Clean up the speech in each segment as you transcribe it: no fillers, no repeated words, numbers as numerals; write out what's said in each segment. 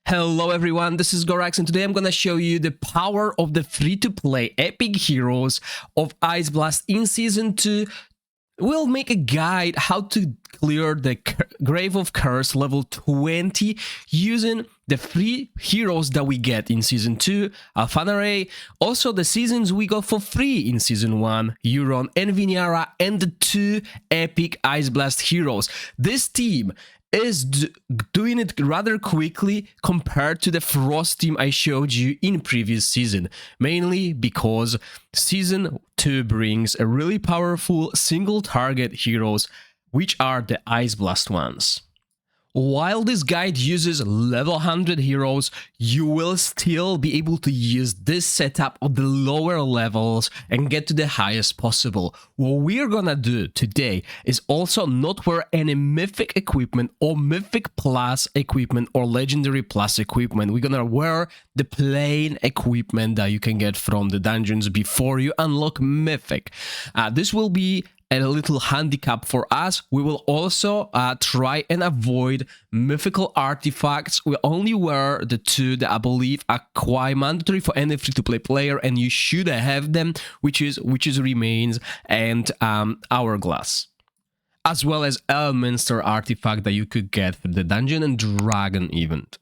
Hello everyone, this is Gorax and today I'm gonna show you the power of the free-to-play epic heroes of Ice Blast in Season 2. We'll make a guide how to clear the Grave of Curse level 20 using the free heroes that we get in Season 2, Alphanare, also the seasons we got for free in Season 1, Euron and Vinyara, and the 2 epic Ice Blast heroes. This team is doing it rather quickly compared to the Frost team I showed you in previous season, mainly because Season 2 brings a really powerful single target heroes, which are the Ice Blast ones. While this guide uses level 100 heroes, you will still be able to use this setup of the lower levels and get to the highest possible. What we're gonna do today is also not wear any mythic equipment or mythic plus equipment or legendary plus equipment. We're gonna wear the plain equipment that you can get from the dungeons before you unlock mythic. This will be a little handicap for us. We will also try and avoid mythical artifacts. We only wear the 2 that I believe are quite mandatory for any free-to-play player, and you should have them, which is Remains and Hourglass, as well as Elminster artifact that you could get for the Dungeon and Dragon event.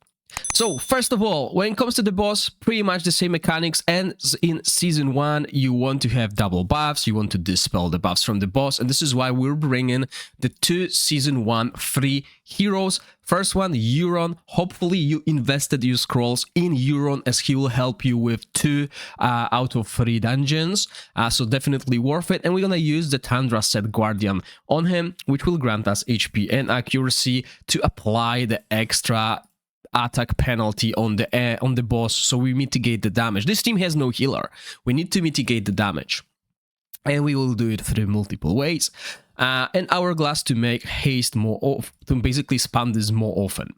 So, first of all, when it comes to the boss, pretty much the same mechanics as in Season 1. You want to have double buffs, you want to dispel the buffs from the boss, and this is why we're bringing the 2 Season 1 free heroes. First one, Euron. Hopefully you invested your scrolls in Euron, as he will help you with 2 out of 3 dungeons, so definitely worth it. And we're gonna use the Tundra Set Guardian on him, which will grant us HP and accuracy to apply the extra attack penalty on the boss, so we mitigate the damage. This team has no healer. We need to mitigate the damage, and we will do it through multiple ways. And Hourglass to make haste to basically spam this more often.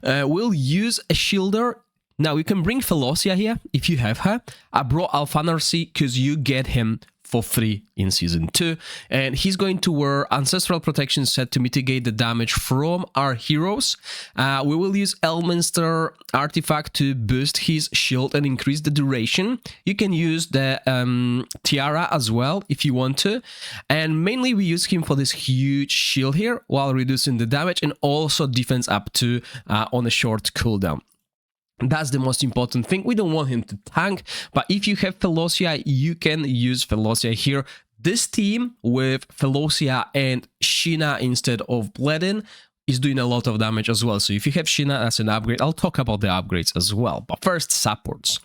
We'll use a shielder. Now you can bring Felocia here if you have her. I brought Alphanare because you get him for free in Season 2, and he's going to wear Ancestral Protection set to mitigate the damage from our heroes. We will use Elminster artifact to boost his shield and increase the duration. You can use the Tiara as well if you want to, and mainly we use him for this huge shield here while reducing the damage and also defense up to on a short cooldown. That's the most important thing. We don't want him to tank, but if you have Felocia, you can use Felocia here. This team with Felocia and Sheena instead of Bledin is doing a lot of damage as well. So if you have Sheena as an upgrade, I'll talk about the upgrades as well. But first, supports.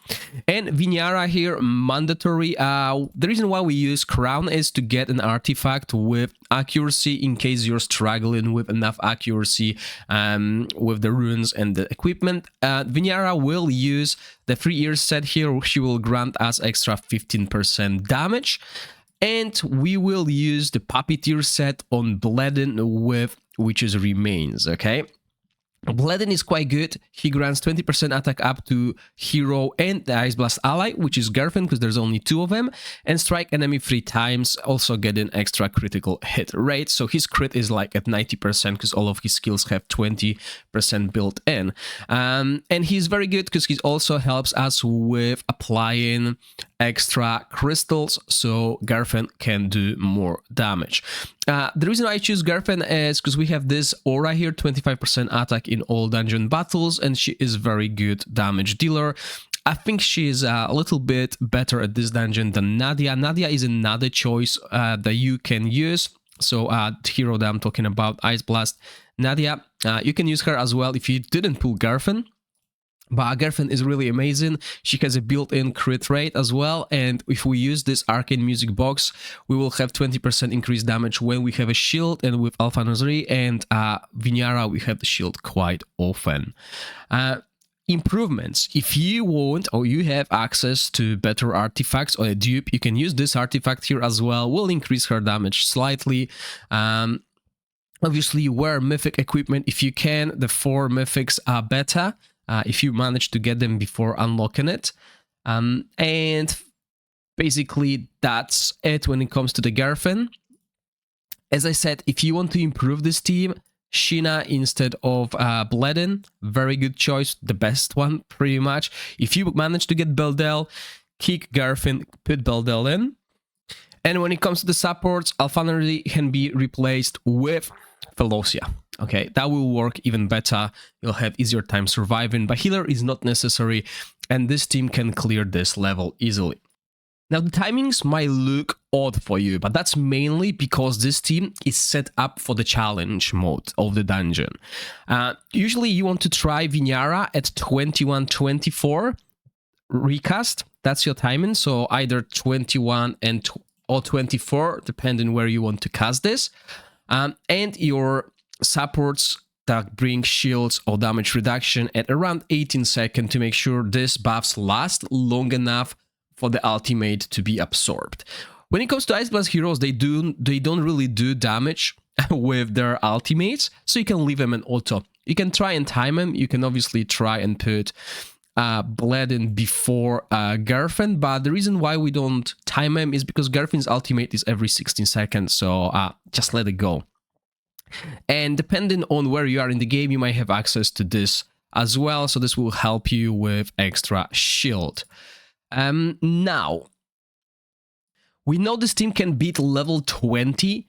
And Vinyara here, mandatory. The reason why we use Crown is to get an artifact with accuracy in case you're struggling with enough accuracy with the runes and the equipment. Vinyara will use the 3 years set here. She will grant us extra 15% damage. And we will use the Puppeteer set on Bledin with which is Remains, okay? Bledin is quite good. He grants 20% attack up to hero and the Ice Blast ally, which is Gerfen, because there's only 2 of them, and strike enemy 3 times, also getting extra critical hit rate. So his crit is like at 90% because all of his skills have 20% built in. And he's very good because he also helps us with applying extra crystals, so Gerfen can do more damage. The reason I choose Gerfen is because we have this aura here, 25% attack in all dungeon battles, and she is very good damage dealer. I think she is a little bit better at this dungeon than Nadia. Nadia is another choice that you can use. So hero that I'm talking about, Ice Blast. Nadia, you can use her as well if you didn't pull Gerfen. But Gerfen is really amazing. She has a built-in crit rate as well, and if we use this Arcane Music box, we will have 20% increased damage when we have a shield, and with Alphanare and Vinyara, we have the shield quite often. Improvements. If you want or you have access to better artifacts or a dupe, you can use this artifact here as well. Will increase her damage slightly. Obviously, wear mythic equipment if you can. The 4 mythics are better if you manage to get them before unlocking it. And basically, that's it when it comes to the Gerfen. As I said, if you want to improve this team, Sheena instead of Bledin. Very good choice, the best one, pretty much. If you manage to get Beldel, kick Garfin, put Beldel in. And when it comes to the supports, Alphanary can be replaced with Velocia. Okay, that will work even better. You'll have easier time surviving, but healer is not necessary, and this team can clear this level easily. Now, the timings might look odd for you, but that's mainly because this team is set up for the challenge mode of the dungeon. Usually, you want to try Vinyara at 21-24 recast. That's your timing, so either 21 or 24, depending where you want to cast this. And your supports that bring shields or damage reduction at around 18 seconds to make sure these buffs last long enough for the ultimate to be absorbed. When it comes to Ice Blast heroes, they don't really do damage with their ultimates, so you can leave them in auto. You can try and time them. You can obviously try and put Bledin before Garfin, but the reason why we don't time him is because Garfin's ultimate is every 16 seconds, so just let it go. And depending on where you are in the game, you might have access to this as well, so this will help you with extra shield. Now, we know this team can beat level 20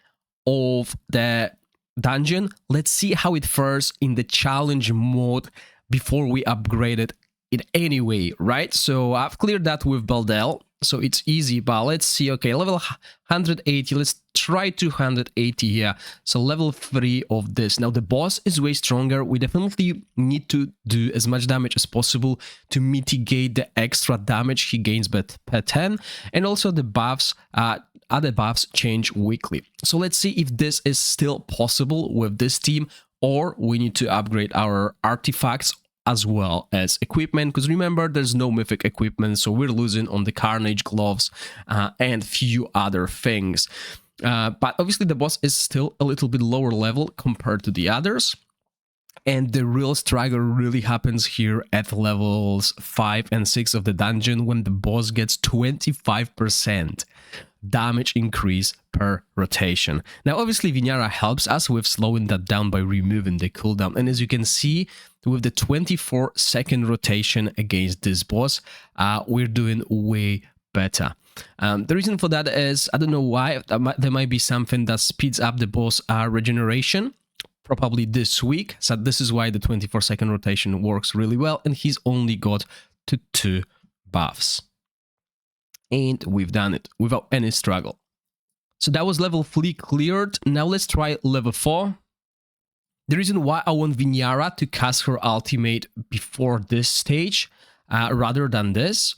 of the dungeon. Let's see how it fares in the challenge mode before we upgrade it in any way, right? So I've cleared that with Beldel, so it's easy, but let's see. Okay, level 180, let's try 280 here. So level 3 of this. Now the boss is way stronger. We definitely need to do as much damage as possible to mitigate the extra damage he gains per 10, and also the buffs, other buffs change weekly. So let's see if this is still possible with this team, or we need to upgrade our artifacts as well as equipment, because remember, there's no mythic equipment, so we're losing on the Carnage gloves and few other things. But obviously the boss is still a little bit lower level compared to the others, and the real struggle really happens here at levels 5 and 6 of the dungeon, when the boss gets 25% damage increase per rotation. Now obviously Vinyara helps us with slowing that down by removing the cooldown, and as you can see, with the 24-second rotation against this boss, we're doing way better. The reason for that is, I don't know why, there might be something that speeds up the boss regeneration, probably this week, so this is why the 24-second rotation works really well, and he's only got to 2 buffs. And we've done it without any struggle. So that was level 3 cleared. Now let's try level 4. The reason why I want Vinyara to cast her ultimate before this stage, rather than this,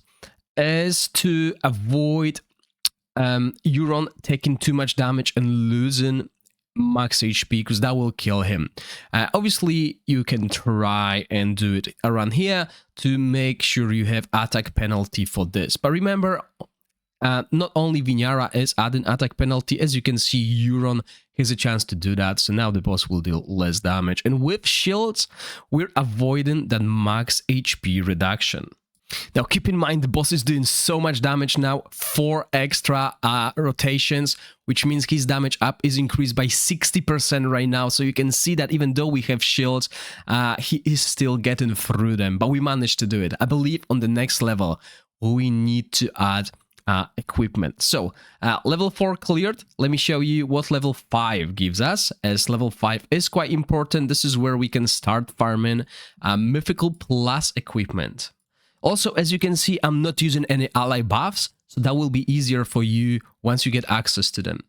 is to avoid Euron taking too much damage and losing max HP, because that will kill him. Obviously, you can try and do it around here to make sure you have attack penalty for this. But remember, not only Vinyara is adding attack penalty, as you can see, Euron has a chance to do that, so now the boss will deal less damage. And with shields, we're avoiding that max HP reduction. Now keep in mind, the boss is doing so much damage now, 4 extra rotations, which means his damage up is increased by 60% right now. So you can see that even though we have shields, he is still getting through them, but we managed to do it. I believe on the next level, we need to add equipment. So level 4 cleared. Let me show you what level 5 gives us, as level 5 is quite important. This is where we can start farming mythical plus equipment. Also, as you can see, I'm not using any ally buffs, so that will be easier for you once you get access to them.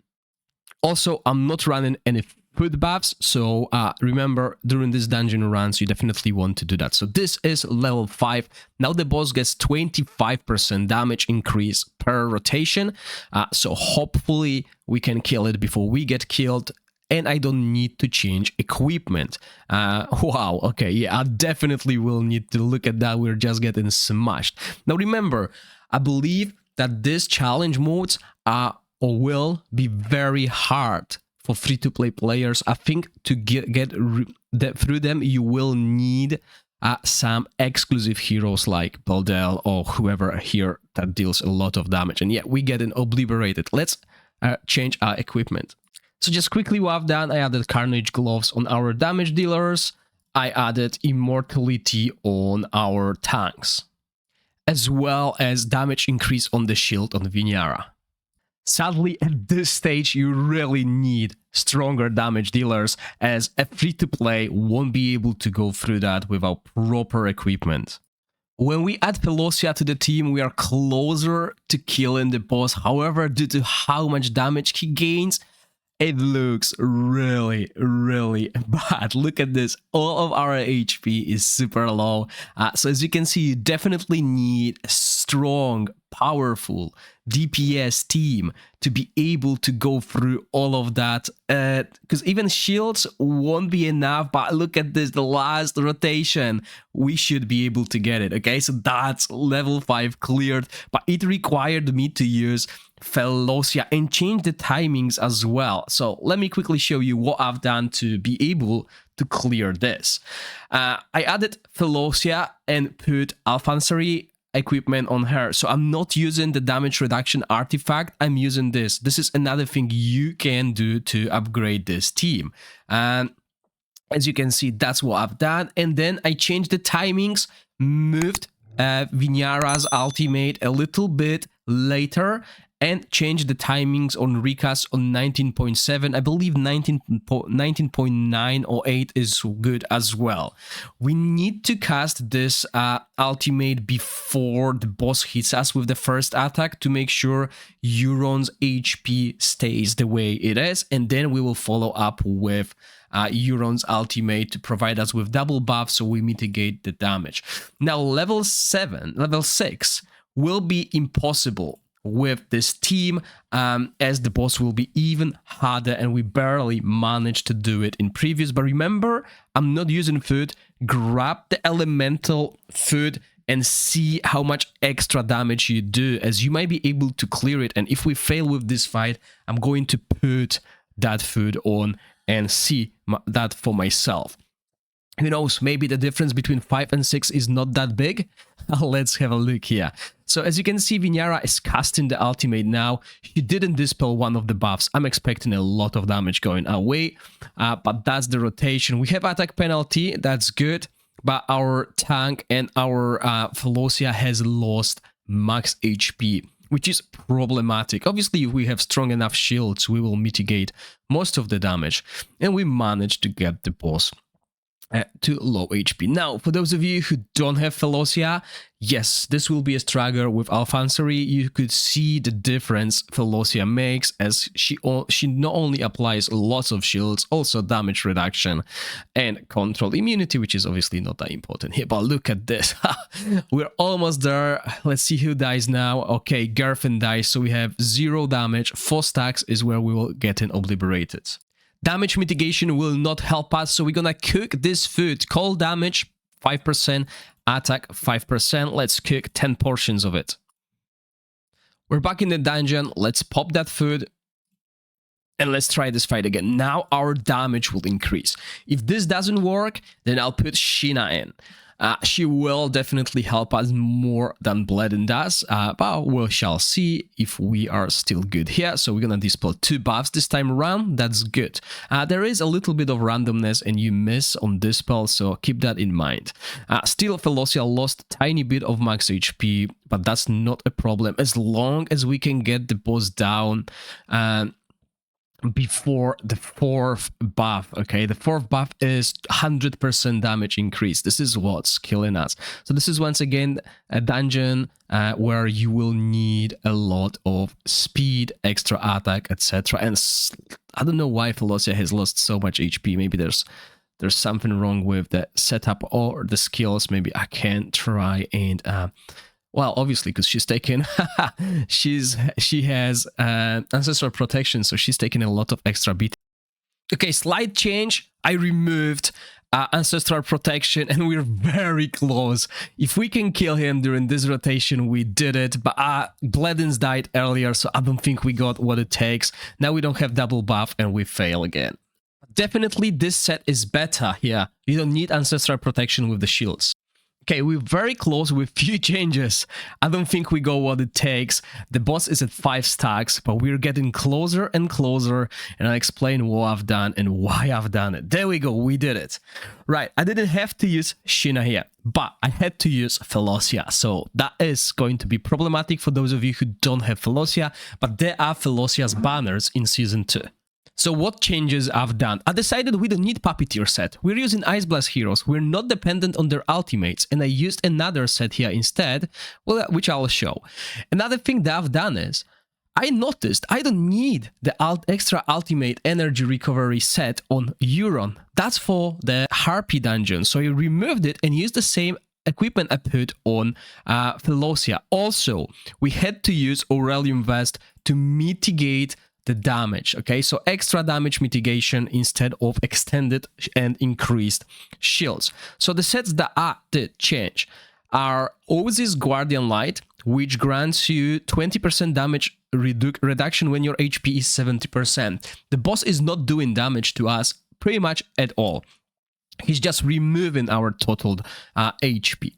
Also, I'm not running any food buffs, so remember, during this dungeon runs, you definitely want to do that. So this is level 5. Now the boss gets 25% damage increase per rotation, so hopefully we can kill it before we get killed, and I don't need to change equipment. Wow, okay, yeah, I definitely will need to look at that. We're just getting smashed. Now remember, I believe that these challenge modes are or will be very hard for free-to-play players. I think to get through them, you will need some exclusive heroes like Beldel or whoever here that deals a lot of damage. And yeah, we get obliterated. Let's change our equipment. So just quickly what I've done, I added Carnage Gloves on our damage dealers. I added Immortality on our tanks, as well as damage increase on the shield on Vinyara. Sadly, at this stage, you really need stronger damage dealers, as a free-to-play won't be able to go through that without proper equipment. When we add Velocia to the team, we are closer to killing the boss. However, due to how much damage he gains, it looks really, really bad. Look at this. All of our HP is super low. So as you can see, you definitely need a strong, powerful DPS team to be able to go through all of that. Because even shields won't be enough. But look at this, the last rotation. We should be able to get it. Okay, so that's level 5 cleared. But it required me to use Velocia and change the timings as well. So let me quickly show you what I've done to be able to clear this. I added Velocia and put Alphansary equipment on her. So I'm not using the damage reduction artifact, I'm using this. This is another thing you can do to upgrade this team. And as you can see, that's what I've done. And then I changed the timings, moved Vinyara's ultimate a little bit later, and change the timings on recast on 19.7. I believe 19.9 or 8 is good as well. We need to cast this ultimate before the boss hits us with the first attack to make sure Euron's HP stays the way it is, and then we will follow up with Euron's ultimate to provide us with double buff so we mitigate the damage. Now level 6 will be impossible with this team, as the boss will be even harder, and we barely managed to do it in previous. But remember, I'm not using food. Grab the elemental food and see how much extra damage you do, as you might be able to clear it. And if we fail with this fight, I'm going to put that food on and see that for myself. Who knows, maybe the difference between 5 and 6 is not that big. Let's have a look here. So as you can see, Vinyara is casting the ultimate now. She didn't dispel one of the buffs. I'm expecting a lot of damage going our way, but that's the rotation. We have attack penalty, that's good, but our tank and our Velocia has lost max HP, which is problematic. Obviously, if we have strong enough shields, we will mitigate most of the damage, and we managed to get the boss to low HP. Now, for those of you who don't have Velocia, yes, this will be a struggle with Alphansary. You could see the difference Velocia makes, as she not only applies lots of shields, also damage reduction and control immunity, which is obviously not that important here. But look at this. We're almost there. Let's see who dies now. Okay, Gerfen dies, so we have 0 damage. 4 stacks is where we will get obliterated. Damage mitigation will not help us, so we're gonna cook this food. Cold damage 5%, attack 5%. Let's cook 10 portions of it. We're back in the dungeon. Let's pop that food and let's try this fight again. Now our damage will increase. If this doesn't work, then I'll put Sheena in. She will definitely help us more than Bledin does, but we shall see if we are still good here. So we're gonna dispel 2 buffs this time around. That's good. There is a little bit of randomness and you miss on dispel, so keep that in mind. Still, Velocia lost a tiny bit of max HP, but that's not a problem as long as we can get the boss down before the 4th buff. Okay, the 4th buff is 100% damage increase. This is what's killing us. So this is once again a dungeon where you will need a lot of speed, extra attack, etc. And I don't know why Velocia has lost so much HP. Maybe there's something wrong with the setup or the skills. Maybe I can try and well, obviously, because she's taken, she has ancestral protection, so she's taking a lot of extra beat. Okay, slight change. I removed ancestral protection, and we're very close. If we can kill him during this rotation, we did it. But Bledin's died earlier, so I don't think we got what it takes. Now we don't have double buff, and we fail again. Definitely, this set is better here. You don't need ancestral protection with the shields. Okay, we're very close with few changes. I don't think we go what it takes. The boss is at 5 stacks, but we're getting closer and closer, and I'll explain what I've done and why I've done it. There we go, we did it. Right, I didn't have to use Sheena here, but I had to use Philosia, so that is going to be problematic for those of you who don't have Philosia, but there are Philosia's banners in Season 2. So what changes I've done? I decided we don't need Puppeteer set. We're using Ice Blast heroes. We're not dependent on their ultimates. And I used another set here instead, well, which I'll show. Another thing that I've done is, I noticed I don't need the extra ultimate energy recovery set on Euron. That's for the Harpy dungeon. So I removed it and used the same equipment I put on Philosia. Also, we had to use Aurelium Vest to mitigate the damage, okay? So extra damage mitigation instead of extended and increased shields. So the sets that I did change are Ozzy's Guardian Light, which grants you 20% damage reduction when your HP is 70%. The boss is not doing damage to us pretty much at all. He's just removing our total HP.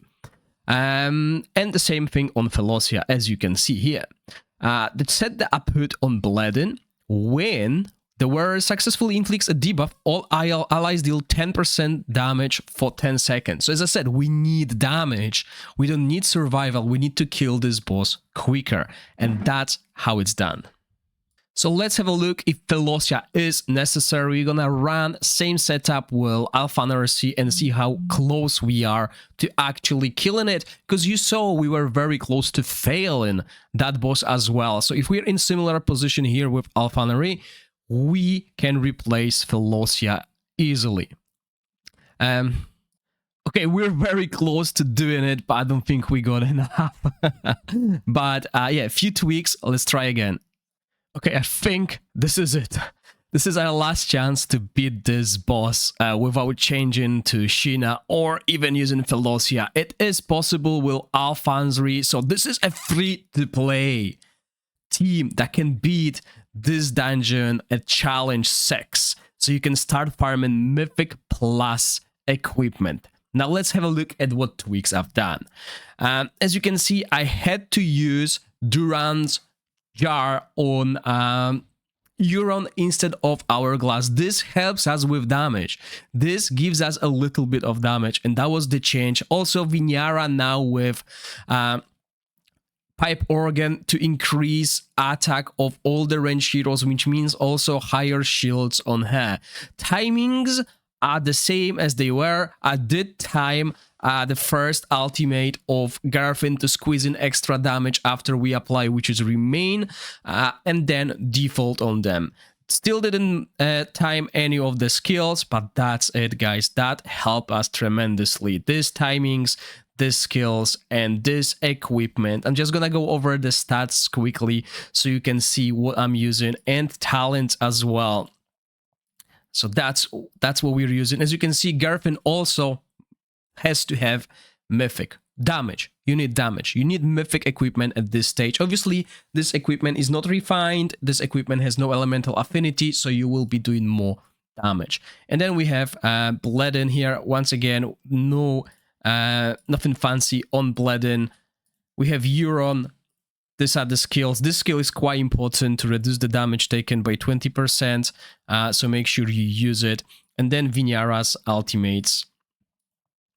And the same thing on Philosia, as you can see here. The set that I put on Bledin, when the wearer successfully inflicts a debuff, all allies deal 10% damage for 10 seconds. So as I said, we need damage. We don't need survival. We need to kill this boss quicker. And that's how it's done. So let's have a look if Philosia is necessary. We're gonna run same setup with Alpha and see how close we are to actually killing it. Because you saw we were very close to failing that boss as well. So if we're in similar position here with Alpha, we can replace Philosia easily. Okay, we're very close to doing it, but I don't think we got enough. But yeah, a few tweaks. Let's try again. Okay, I think this is it. This is our last chance to beat this boss without changing to Sheena or even using Philosia. It is possible with Alphanzri, so this is a free-to-play team that can beat this dungeon at Challenge 6. So you can start farming Mythic Plus equipment. Now let's have a look at what tweaks I've done. As you can see, I had to use Duran's jar on Euron instead of Hourglass. This helps us with damage. This gives us a little bit of damage, and that was the change. Also, Vinyara now with Pipe Organ to increase attack of all the range heroes, which means also higher shields on her. Timings are the same as they were. I did time the first ultimate of Garfin to squeeze in extra damage after we apply, which is Remain, and then default on them. Still didn't time any of the skills, but that's it, guys. That helped us tremendously. These timings, these skills, and this equipment. I'm just gonna go over the stats quickly so you can see what I'm using, and talents as well. So that's what we're using. As you can see, Garfin also has to have mythic damage. You need damage. You need mythic equipment at this stage. Obviously, this equipment is not refined. This equipment has no elemental affinity, so you will be doing more damage. And then we have Bledin here. Once again, nothing fancy on Bledin. We have Euron. These are the skills. This skill is quite important to reduce the damage taken by 20%, so make sure you use it. And then Vinyara's ultimates.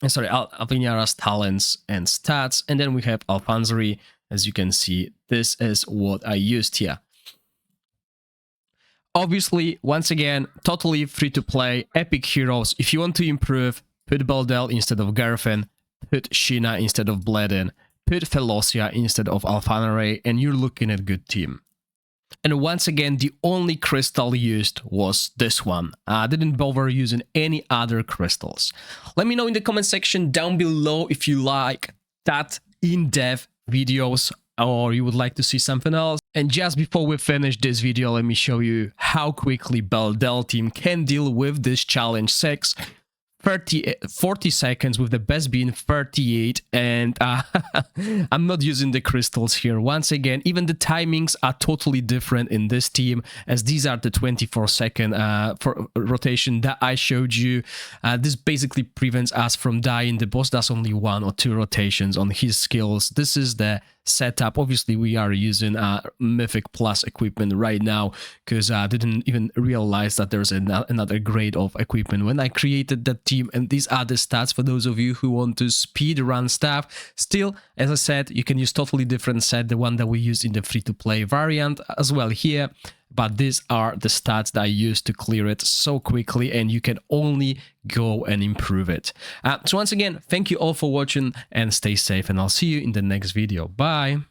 Sorry, Vinyara's talents and stats. And then we have Alphanzri. As you can see, this is what I used here. Obviously, once again, totally free to play. Epic heroes. If you want to improve, put Beldel instead of Garfin, put Sheena instead of Bledin, put Philosia instead of Alphanare, and you're looking at a good team. And once again, the only crystal used was this one. I didn't bother using any other crystals. Let me know in the comment section down below if you like that in-depth videos or you would like to see something else. And just before we finish this video, let me show you how quickly Beldel team can deal with this challenge 6. 40 seconds, with the best being 38, and I'm not using the crystals here. Once again, even the timings are totally different in this team, as these are the 24-second for rotation that I showed you. This basically prevents us from dying. The boss does only 1 or 2 rotations on his skills. This is the setup. Obviously, we are using Mythic Plus equipment right now, because I didn't even realize that there's another grade of equipment when I created that team. And these are the stats for those of you who want to speed run stuff. Still, as I said, you can use totally different set, the one that we use in the free-to-play variant as well here. But these are the stats that I use to clear it so quickly, and you can only go and improve it. So once again, thank you all for watching, and stay safe, and I'll see you in the next video. Bye!